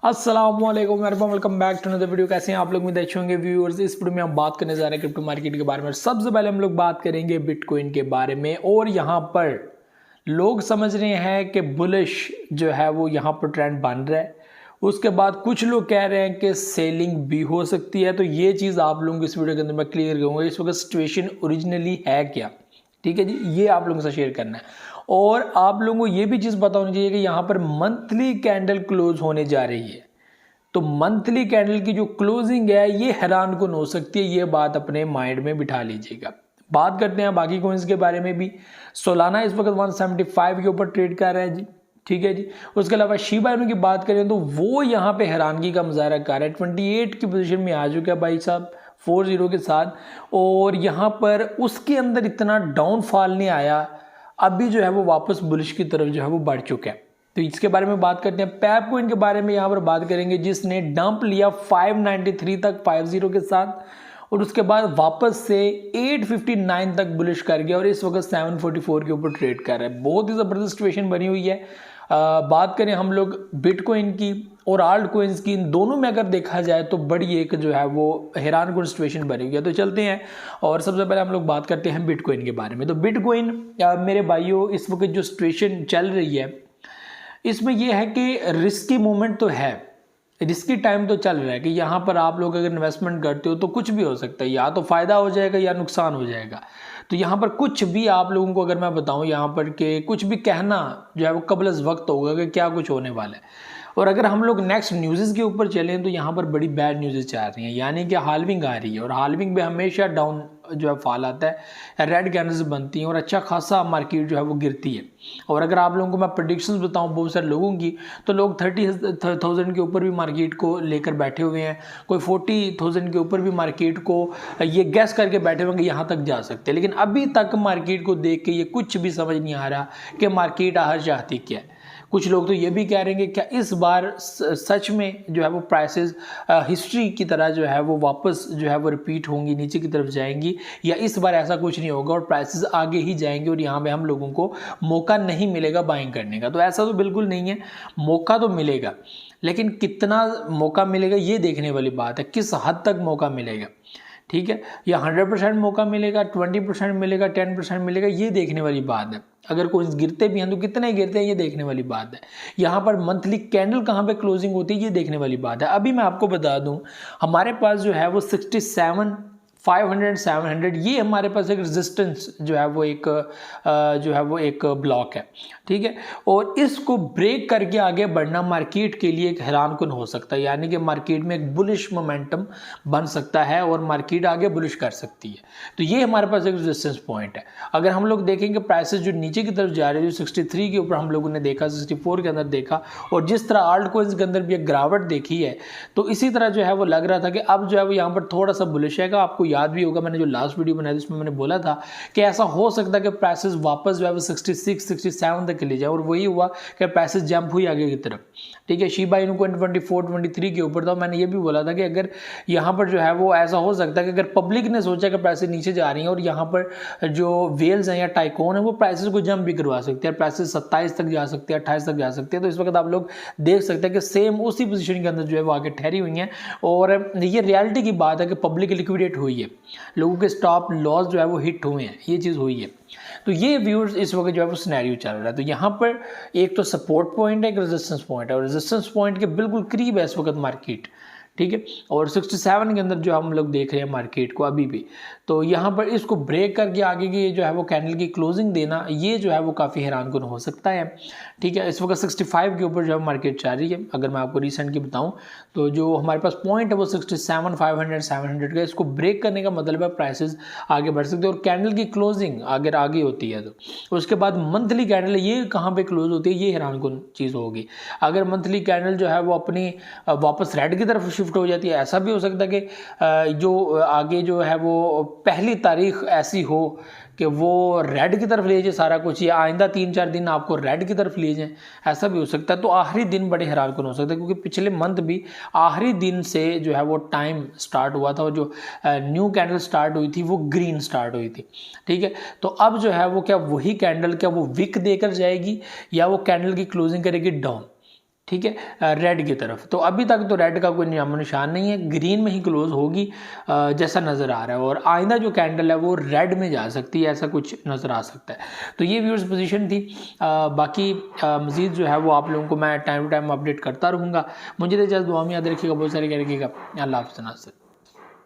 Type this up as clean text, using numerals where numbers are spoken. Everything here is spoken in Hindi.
अस्सलामुअलैकुम welcome back to another video. कैसे हैं आप लोग? में अच्छे होंगे व्यूअर्स। इस वीडियो में हम बात करने जा रहे हैं क्रिप्टो मार्केट के बारे में। सबसे पहले हम लोग बात करेंगे बिटकॉइन के बारे में। और यहाँ पर लोग समझ रहे हैं कि बुलिश जो है वो यहाँ पर ट्रेंड बन रहा है। उसके बाद कुछ लोग कह रहे हैं कि सेलिंग भी हो सकती है। तो ये चीज़ आप लोगों को इस वीडियो के अंदर मैं क्लियर करूँगा। इस वक्त सिचुएशन ओरिजिनली है क्या, ठीक है जी, ये आप लोगों से शेयर करना है। और आप लोगों को ये भी चीज़ पता होनी चाहिए कि यहाँ पर मंथली कैंडल क्लोज होने जा रही है। तो मंथली कैंडल की जो क्लोजिंग है ये हैरान कुन हो सकती है। ये बात अपने माइंड में बिठा लीजिएगा। बात करते हैं बाकी कॉइन्स के बारे में भी। सोलाना इस वक्त 175 के ऊपर ट्रेड कर रहा है जी, ठीक है जी। उसके अलावा शिबा इनू की बात करें तो वो यहाँ पे हैरानगी का मुजाहरा कर रहा है। 28 की पोजीशन में आ चुका है भाई साहब 40 के साथ। और यहाँ पर उसके अंदर इतना डाउनफॉल नहीं आया, अभी जो है वो वापस बुलिश की तरफ जो है वो बढ़ चुका है। तो इसके बारे में बात करते हैं। पैप कोइन के बारे में यहाँ पर बात करेंगे, जिसने डंप लिया 593 तक 50 के साथ और उसके बाद वापस से 859 तक बुलिश कर गया और इस वक्त 744 के ऊपर ट्रेड कर रहा है। बहुत ही ज़बरदस्त सिचुएशन बनी हुई है। बात करें हम लोग बिटकॉइन की और आल्ट कोइंस की, इन दोनों में अगर देखा जाए तो बड़ी एक जो है वो हैरान कुन सिचुएशन बनी हुई है। तो चलते हैं और सबसे पहले हम लोग बात करते हैं बिटकॉइन के बारे में। तो बिटकॉइन मेरे भाइयों इस वक्त जो सिचुएशन चल रही है इसमें यह है कि रिस्की मूवमेंट तो है, रिस्की टाइम तो चल रहा है कि यहाँ पर आप लोग अगर इन्वेस्टमेंट करते हो तो कुछ भी हो सकता है, या तो फ़ायदा हो जाएगा या नुकसान हो जाएगा। तो यहाँ पर कुछ भी आप लोगों को अगर मैं बताऊँ यहाँ पर कि कुछ भी कहना जो है वो कबल वक्त होगा कि क्या कुछ होने वाला है। और अगर हम लोग नेक्स्ट न्यूज़ के ऊपर चलें तो यहाँ पर बड़ी बैड न्यूज़ चाह रही हैं, यानी कि हाल्विंग आ रही है और हाल्विंग में हमेशा डाउन जो है फॉल आता है, रेड कैंडल्स बनती हैं और अच्छा खासा मार्केट जो है वो गिरती है। और अगर आप लोगों को मैं प्रेडिक्शंस बताऊं बहुत सारे लोगों की, तो लोग 30,000 के ऊपर भी मार्केट को लेकर बैठे हुए हैं, कोई 40,000 के ऊपर भी मार्केट को ये गैस करके बैठे हुए हैं यहाँ तक जा सकते हैं। लेकिन अभी तक मार्केट को देख के ये कुछ भी समझ नहीं आ रहा कि मार्केट आहर चाहती क्या है। कुछ लोग तो ये भी कह रहे हैं कि क्या इस बार सच में जो है वो प्राइसेस हिस्ट्री की तरह जो है वो वापस जो है वो रिपीट होंगी, नीचे की तरफ जाएंगी, या इस बार ऐसा कुछ नहीं होगा और प्राइसेस आगे ही जाएंगे और यहाँ पे हम लोगों को मौका नहीं मिलेगा बाइंग करने का। तो ऐसा तो बिल्कुल नहीं है, मौका तो मिलेगा, लेकिन कितना मौका मिलेगा ये देखने वाली बात है, किस हद तक मौका मिलेगा, ठीक है। या 100% मौका मिलेगा, 20% मिलेगा, 10% मिलेगा, ये देखने वाली बात है। अगर कोई गिरते भी हैं तो कितने गिरते हैं ये देखने वाली बात है। यहाँ पर मंथली कैंडल कहाँ पे क्लोजिंग होती है ये देखने वाली बात है। अभी मैं आपको बता दूं हमारे पास जो है वो 67, 500, 700 ये हमारे पास एक रेजिस्टेंस जो है वो एक ब्लॉक है, ठीक है। और इसको ब्रेक करके आगे बढ़ना मार्केट के लिए एक हैरान कुन हो सकता है, यानी कि मार्केट में एक बुलिश मोमेंटम बन सकता है और मार्केट आगे बुलिश कर सकती है। तो ये हमारे पास एक रेजिस्टेंस पॉइंट है। अगर हम लोग देखेंगे प्राइसेस जो नीचे की तरफ जा रहे हैं, जो 63 के ऊपर हम लोगों ने देखा, 64 के अंदर देखा, और जिस तरह आल्ट कोइंस के अंदर भी एक गिरावट देखी है, तो इसी तरह जो है वो लग रहा था कि अब जो है वो यहाँ पर थोड़ा सा बुलिश है। आपको याद भी होगा मैंने जो लास्ट वीडियो बनाई जिसमें मैंने बोला था कि ऐसा हो सकता है कि प्राइसेस वापस जो है वो 66, 67 तक ले जाए, और वही हुआ कि प्राइसेस जंप हुई आगे की तरफ, ठीक है। शिबा इनू को 24, 23 के ऊपर था। मैंने ये भी बोला था कि अगर यहाँ पर जो है वो ऐसा हो सकता है कि अगर पब्लिक ने सोचा कि प्राइसेस नीचे जा रही हैं और यहाँ पर जो वेल्स हैं या टाइकोन है वो प्राइसेस को जंप भी करवा सकते हैं, प्राइसेस 27 तक जा सकते हैं, 28 तक जा सकते हैं। तो इस वक्त आप लोग देख सकते हैं कि सेम उसी पोजीशन के अंदर जो है वो आगे ठहरी हुई हैं। और ये रियलिटी की बात है कि पब्लिक लिक्विडेट हुई है, लोगों के स्टॉप लॉस जो है वो हिट हुए हैं, ये चीज़ हुई है। तो ये व्यूअर्स इस वक्त जो है वो सिनेरियो चल रहा है। तो यहाँ पर एक तो सपोर्ट पॉइंट है, एक रेजिस्टेंस पॉइंट है, और रेजिस्टेंस पॉइंट के बिल्कुल करीब है इस वक्त मार्केट, ठीक है। और 67 के अंदर जो हम लोग देख रहे हैं मार्केट को अभी भी, तो यहाँ पर इसको ब्रेक करके आगे की जो है वो कैंडल की क्लोजिंग देना, ये जो है वो काफ़ी हैरान कुन हो सकता है, ठीक है। इस वक्त 65 के ऊपर जो है मार्केट जा रही है। अगर मैं आपको रिसेंट की बताऊं तो जो हमारे पास पॉइंट है वो 67, 500, 700 का, इसको ब्रेक करने का मतलब है प्राइसेस आगे बढ़ सकते हैं और कैंडल की क्लोजिंग अगर आगे होती है तो उसके बाद मंथली कैंडल ये कहाँ पे क्लोज होती है, ये हैरान कुन चीज़ होगी। अगर मंथली कैंडल जो है वो अपनी वापस रेड की तरफ शिफ्ट हो जाती है, ऐसा भी हो सकता है कि जो आगे जो है वो पहली तारीख ऐसी हो कि वो रेड की तरफ ले जाए सारा कुछ, या आइंदा 3-4 दिन आपको रेड की तरफ ले जाए, ऐसा भी हो सकता है। तो आखिरी दिन बड़े हैरान कुन हो सकता है, क्योंकि पिछले मंथ भी आखिरी दिन से जो है वो टाइम स्टार्ट हुआ था और जो न्यू कैंडल स्टार्ट हुई थी वो ग्रीन स्टार्ट हुई थी, ठीक है। तो अब जो है वो क्या वही कैंडल क्या वो विक देकर जाएगी या वो कैंडल की क्लोजिंग करेगी डाउन, ठीक है, रेड की तरफ। तो अभी तक तो रेड का कोई नामो निशान नहीं है, ग्रीन में ही क्लोज होगी जैसा नज़र आ रहा है, और आइंदा जो कैंडल है वो रेड में जा सकती है, ऐसा कुछ नज़र आ सकता है। तो ये व्यूअर्स पोजीशन थी। बाकी मज़ीद जो है वो आप लोगों को मैं टाइम टू टाइम अपडेट करता रहूँगा। मुझे तो जल्द दुआ में याद रखिएगा, बहुत सारे क्या रखिएगा। अल्लाह हाफ़िज़।